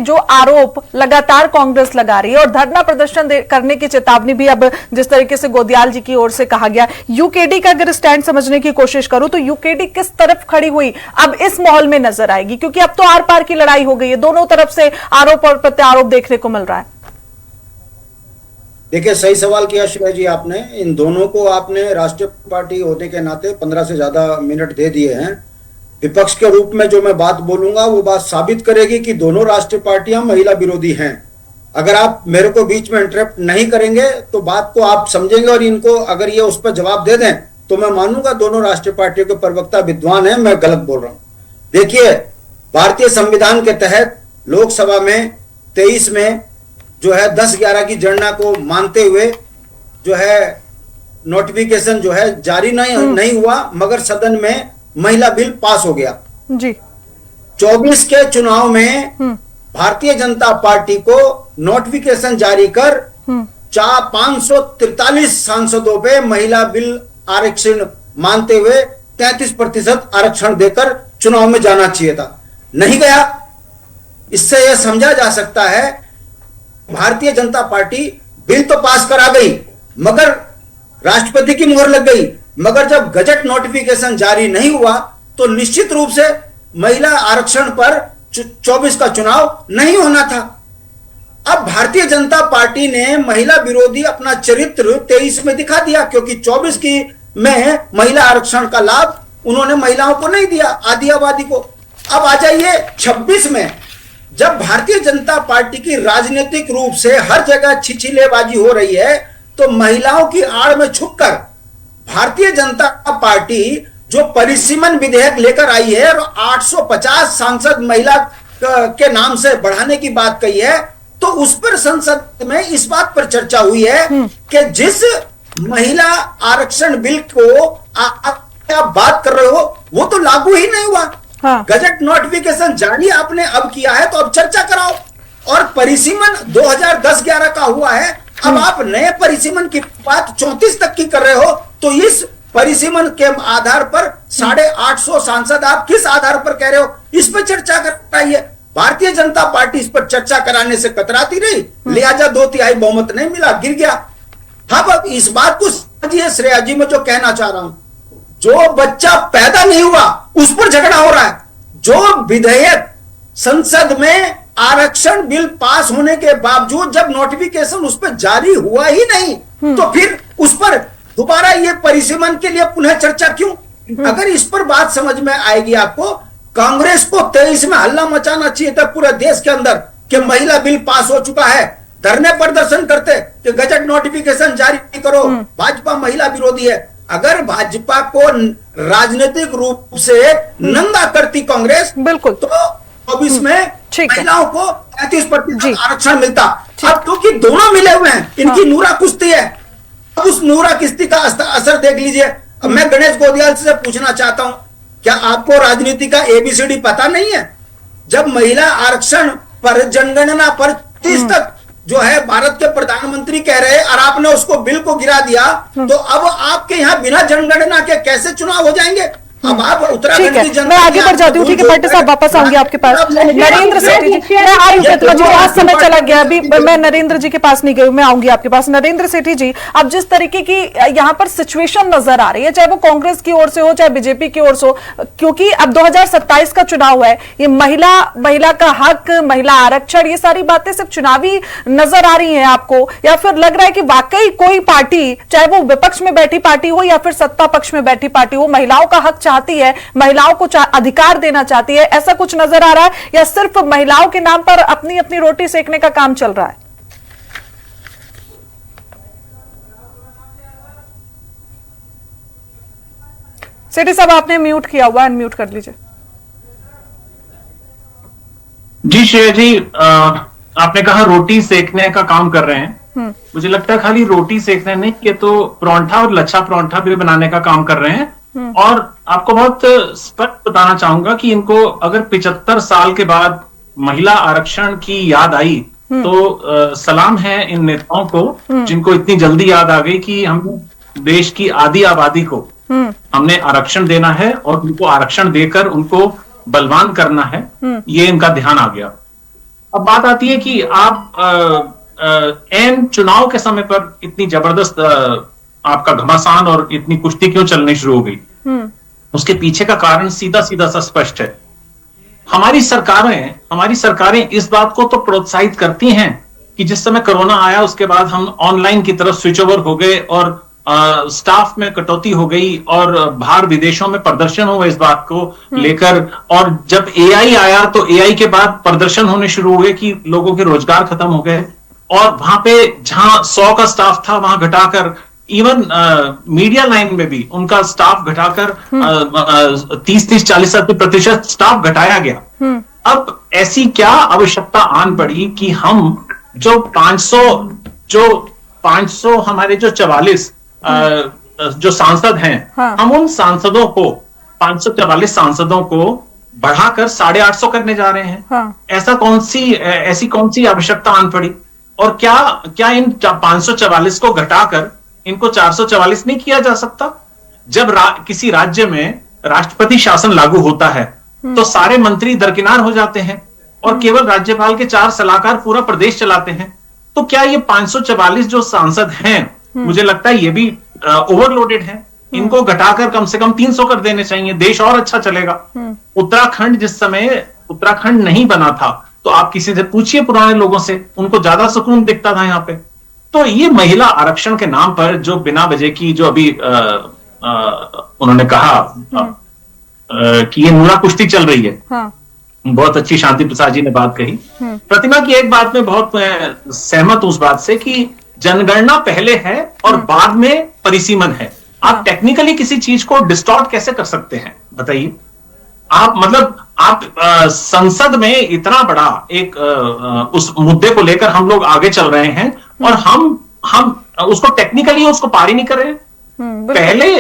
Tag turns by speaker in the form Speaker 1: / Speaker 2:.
Speaker 1: जो आरोप लगातार कांग्रेस लगा रही है और धरना प्रदर्शन करने की चेतावनी भी अब जिस तरीके से गोदियाल जी की ओर से कहा गया, यूकेडी का अगर स्टैंड समझने की कोशिश करूं तो यूकेडी किस तरफ खड़ी हुई अब इस माहौल में नजर आएगी, क्योंकि अब तो आर पार की लड़ाई हो गई है, दोनों तरफ से आरोप और प्रत्यारोप देखने को मिल रहा है।
Speaker 2: देखिए, सही सवाल किया श्रेया जी आपने। इन दोनों को आपने राष्ट्रीय पार्टी होने के नाते 15 से ज्यादा मिनट दे दिए हैं। विपक्ष के रूप में जो मैं बात बोलूंगा वो बात साबित करेगी कि दोनों राष्ट्रीय पार्टियां महिला विरोधी हैं। अगर आप मेरे को बीच में इंटरप्ट नहीं करेंगे तो बात को आप समझेंगे और इनको अगर ये उस पर जवाब दे दें तो मैं मानूंगा दोनों राष्ट्रीय पार्टियों के प्रवक्ता विद्वान हैं, मैं गलत बोल रहा हूं। देखिए, भारतीय संविधान के तहत लोकसभा में 23 में जो है 10/11 की गणना को मानते हुए जो है नोटिफिकेशन जो है जारी नहीं हुआ, मगर सदन में महिला बिल पास हो गया
Speaker 1: जी।
Speaker 2: 24 के चुनाव में भारतीय जनता पार्टी को नोटिफिकेशन जारी कर 543 सांसदों पे महिला बिल आरक्षण मानते हुए 33% आरक्षण देकर चुनाव में जाना चाहिए था, नहीं गया। इससे यह समझा जा सकता है भारतीय जनता पार्टी बिल तो पास करा गई मगर राष्ट्रपति की मुहर लग गई, मगर जब गजट नोटिफिकेशन जारी नहीं हुआ तो निश्चित रूप से महिला आरक्षण पर 24 का चुनाव नहीं होना था। अब भारतीय जनता पार्टी ने महिला विरोधी अपना चरित्र 23 में दिखा दिया, क्योंकि 24 की में महिला आरक्षण का लाभ उन्होंने महिलाओं को नहीं दिया, आदि आबादी को। अब आ जाइए 26 में, जब भारतीय जनता पार्टी की राजनीतिक रूप से हर जगह छिछिलेबाजी हो रही है तो महिलाओं की आड़ में छुपकर भारतीय जनता पार्टी जो परिसीमन विधेयक लेकर आई है और 850 सांसद महिला के नाम से बढ़ाने की बात कही है, तो उस पर संसद में इस बात पर चर्चा हुई है कि जिस महिला आरक्षण बिल को आप बात कर रहे हो वो तो लागू ही नहीं हुआ। हाँ। गजट नोटिफिकेशन जारी आपने अब किया है तो अब चर्चा कराओ, और परिसीमन 2010-11 का हुआ है, अब आप नए परिसीमन की बात 34 तक की कर रहे हो, तो इस परिसीमन के आधार पर 850 सांसद आप किस आधार पर कह रहे हो, इस पर चर्चा कराइए। भारतीय जनता पार्टी इस पर चर्चा कराने से कतराती रही, लिहाजा 2/3 बहुमत नहीं मिला, गिर गया। अब इस बात को समझिए श्रेया जी, मैं जो कहना चाह रहा हूं, जो बच्चा पैदा नहीं हुआ उस पर झगड़ा हो रहा है। जो विधेयक संसद में आरक्षण बिल पास होने के बावजूद जब नोटिफिकेशन उस पर जारी हुआ ही नहीं, तो फिर उस पर दोबारा ये परिसीमन के लिए पुनः चर्चा क्यों? अगर इस पर बात समझ में आएगी आपको, कांग्रेस को 23 में हल्ला मचाना चाहिए था पूरे देश के अंदर कि महिला बिल पास हो चुका है, धरने प्रदर्शन करते कि गजट नोटिफिकेशन जारी करो, भाजपा महिला विरोधी है। अगर भाजपा को राजनीतिक रूप से नंगा करती कांग्रेस, बिल्कुल, तो 24 में महिलाओं को 33% आरक्षण मिलता। अब क्योंकि दोनों मिले हुए हैं, इनकी नूरा कुश्ती है, अब उस नूरा कुश्ती का असर देख लीजिए। अब मैं गणेश गोदियाल से पूछना चाहता हूं, क्या आपको राजनीति का ABCD पता नहीं है? जब महिला आरक्षण पर जनगणना पर 30 तक जो है भारत के प्रधानमंत्री कह रहे हैं और आपने उसको बिल को गिरा दिया, तो अब आपके यहाँ बिना जनगणना के कैसे चुनाव हो जाएंगे? अब आप उत्तराखंड की जनता,
Speaker 1: मैं आगे बढ़ जाती हूँ, ठीक है भट्ट साहब, वापस आऊंगी आपके पास। नरेंद्र सेठी जी, मैं आ रही हूँ, जो आज समय चला गया, अभी मैं नरेंद्र जी के पास नहीं गई, मैं आऊंगी आपके पास। नरेंद्र सेठी जी, अब जिस तरीके की यहाँ पर सिचुएशन नजर आ रही है, चाहे वो कांग्रेस की ओर से हो चाहे बीजेपी की ओर से हो, क्योंकि अब 2027 का चुनाव है, ये महिला का हक, महिला आरक्षण, ये सारी बातें सिर्फ चुनावी नजर आ रही है आपको, या फिर लग रहा है कि वाकई कोई पार्टी, चाहे वो विपक्ष में बैठी पार्टी हो या फिर सत्ता पक्ष में बैठी पार्टी हो, महिलाओं का हक चाहती है, महिलाओं को अधिकार देना चाहती है, ऐसा कुछ नजर आ रहा है, या सिर्फ महिलाओं के नाम पर अपनी अपनी रोटी सेकने का काम चल रहा है? सेठी साहब, आपने म्यूट किया हुआ, अनम्यूट कर लीजिए।
Speaker 3: जी श्रेया जी, आपने कहा रोटी सेकने का काम कर रहे हैं। मुझे लगता है खाली रोटी सेकने नहीं, कि तो परांठा और लच्छा परांठा भी बनाने का काम कर रहे हैं। और आपको बहुत स्पष्ट बताना चाहूंगा कि इनको अगर 75 साल के बाद महिला आरक्षण की याद आई तो सलाम है इन नेताओं को, जिनको इतनी जल्दी याद आ गई कि हम देश की आधी आबादी को हमने आरक्षण देना है और उनको आरक्षण देकर उनको बलवान करना है, ये इनका ध्यान आ गया। अब बात आती है कि आप एन चुनाव के समय पर इतनी जबरदस्त आपका घमासान और इतनी कुश्ती क्यों चलनी शुरू हो गई। उसके पीछे का कारण सीधा सीधा सा स्पष्ट है। हमारी सरकारें इस बात को तो प्रोत्साहित करती हैं कि जिस समय कोरोना आया उसके बाद हम ऑनलाइन की तरफ स्विच ओवर हो गए और स्टाफ में कटौती हो गई और बाहर विदेशों में प्रदर्शन हुए इस बात को लेकर। और जब एआई आया तो एआई के बाद प्रदर्शन होने शुरू हुए कि लोगों के रोजगार खत्म हो गए और वहां पे जहां 100 का स्टाफ था वहां घटाकर इवन मीडिया लाइन में भी उनका स्टाफ घटाकर 30-40% स्टाफ घटाया गया। अब ऐसी क्या आवश्यकता आन पड़ी कि हम जो 500 हमारे जो 44 जो सांसद हैं,
Speaker 1: हाँ।
Speaker 3: हम उन सांसदों को 544 सांसदों को बढ़ाकर 850 करने जा रहे हैं।
Speaker 1: हाँ।
Speaker 3: ऐसी कौन सी आवश्यकता आन पड़ी। और क्या इन 544 को घटाकर इनको 444 नहीं किया जा सकता। जब किसी राज्य में राष्ट्रपति शासन लागू होता है तो सारे मंत्री दरकिनार हो जाते हैं और केवल राज्यपाल के 4 सलाहकार पूरा प्रदेश चलाते हैं। तो क्या ये 544 जो सांसद हैं, मुझे लगता है ये भी ओवरलोडेड है। इनको घटाकर कम से कम 300 कर देने चाहिए, देश और अच्छा चलेगा। उत्तराखंड जिस समय उत्तराखंड नहीं बना था तो आप किसी से पूछिए पुराने लोगों से, उनको ज्यादा सुकून दिखता था यहाँ पे। तो ये महिला आरक्षण के नाम पर जो बिना वजह की जो अभी उन्होंने कहा कि ये नूरा कुश्ती चल रही है।
Speaker 1: हाँ।
Speaker 3: बहुत अच्छी शांति प्रसाद जी ने बात कही। प्रतिमा की एक बात में बहुत सहमत हूं उस बात से कि जनगणना पहले है और बाद में परिसीमन है। आप टेक्निकली किसी चीज को डिस्टॉर्ट कैसे कर सकते हैं बताइए। आप संसद में इतना बड़ा एक उस मुद्दे को लेकर हम लोग आगे चल रहे हैं और हम उसको टेक्निकली उसको पार ही नहीं कर रहे हैं। पहले